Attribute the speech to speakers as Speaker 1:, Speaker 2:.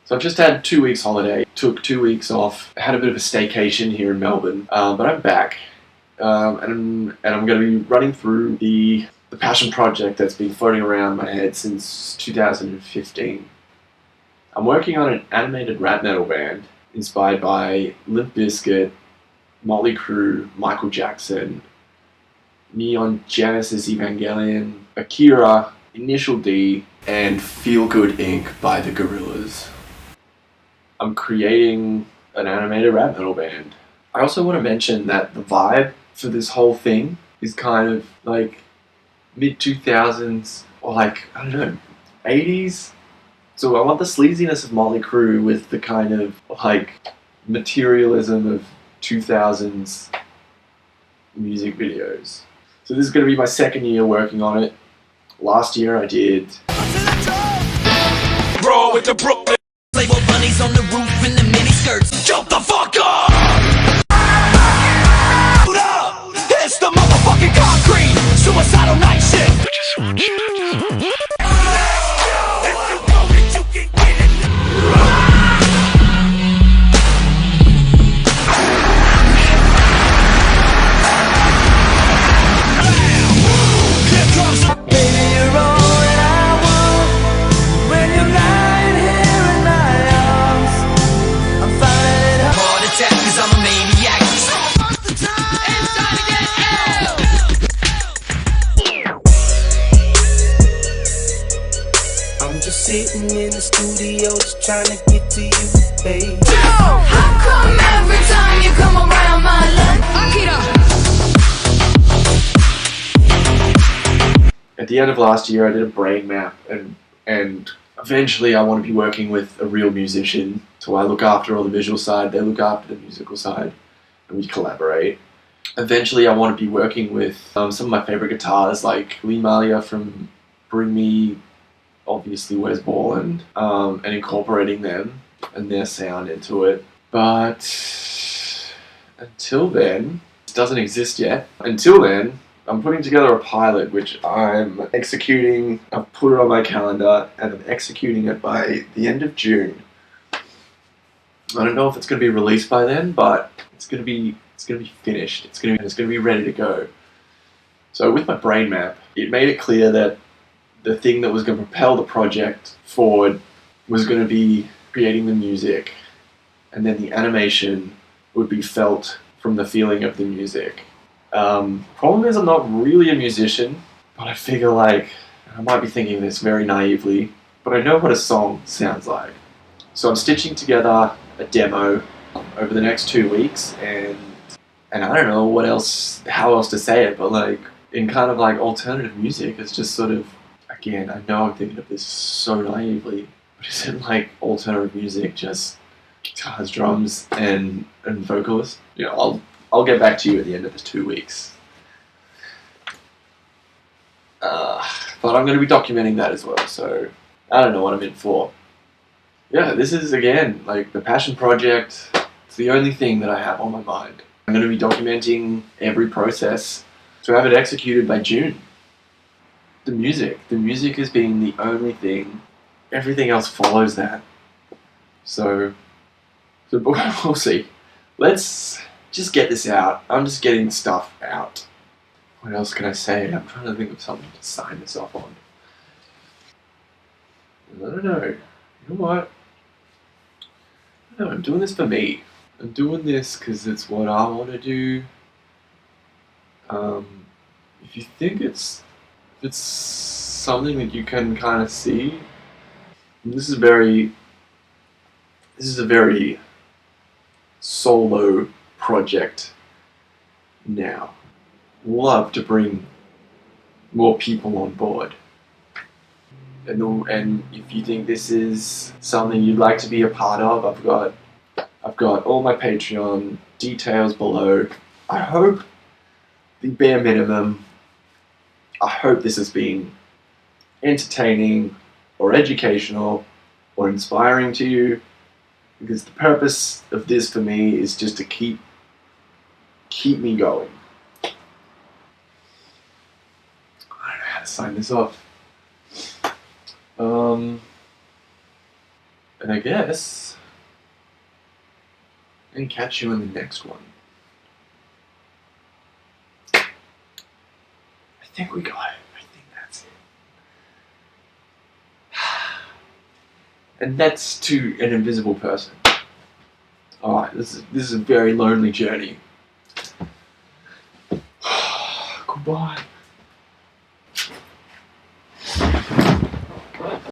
Speaker 1: So I've just had 2 weeks holiday, took 2 weeks off, had a bit of a staycation here in Melbourne, but I'm back, and I'm going to be running through the passion project that's been floating around my head since 2015. I'm working on an animated rap metal band inspired by Limp Bizkit, Motley Crue, Michael Jackson, Neon Genesis Evangelion, Akira, Initial D, and Feel Good Inc. by the Gorillaz. I'm creating an animated rap metal band. I also want to mention that the vibe for this whole thing is kind of like mid-2000s or like, I don't know, 80s. So I want the sleaziness of Motley Crue with the kind of like materialism of 2000s music videos. So this is going to be my second year working on it. Last year I did
Speaker 2: Raw with the Brooklyn label bunnies on the roof in the mini skirts. Jump the fuck up! It's the motherfucking concrete suicidal night shift.
Speaker 3: Sitting in the studio just trying to get to you, babe.
Speaker 4: How come every time you come around my life?
Speaker 1: At the end of last year I did a brain map and eventually I want to be working with a real musician. So I look after all the visual side, they look after the musical side, and we collaborate. Eventually I want to be working with some of my favorite guitars like Lee Malia from Bring Me, obviously Wes Borland, and incorporating them and their sound into it. But until then, it doesn't exist yet. Until then, I'm putting together a pilot which I'm executing. I've put it on my calendar and I'm executing it by the end of June. I don't know if it's going to be released by then, but it's going to be finished. It's going to be ready to go. So with my brain map, it made it clear that the thing that was going to propel the project forward was going to be creating the music, and then the animation would be felt from the feeling of the music. Problem is I'm not really a musician, but I figure like, I might be thinking this very naively, but I know what a song sounds like. So I'm stitching together a demo over the next 2 weeks, and I don't know how else to say it, but like in kind of like alternative music, it's just sort of, again, I know I'm thinking of this so naively, but isn't like alternative music just guitars, drums, and vocalists? You know, I'll get back to you at the end of the 2 weeks. But I'm going to be documenting that as well, so I don't know what I'm in for. Yeah, this is, again, like the passion project. It's the only thing that I have on my mind. I'm going to be documenting every process to have it executed by June. The music has been the only thing. Everything else follows that. So we'll see. Let's just get this out. I'm just getting stuff out. What else can I say? I'm trying to think of something to sign this off on. I don't know. You know what? No, I'm doing this for me. I'm doing this because it's what I want to do. If you think it's something that you can kind of see, this is a very solo project now. Love to bring more people on board. And if you think this is something you'd like to be a part of, I've got all my Patreon details below. I hope the bare minimum, I hope this has been entertaining or educational or inspiring to you, because the purpose of this for me is just to keep me going. I don't know how to sign this off. And I guess and catch you in the next one. I think we got it. I think that's it. And that's to an invisible person. Alright, this is a very lonely journey. Goodbye.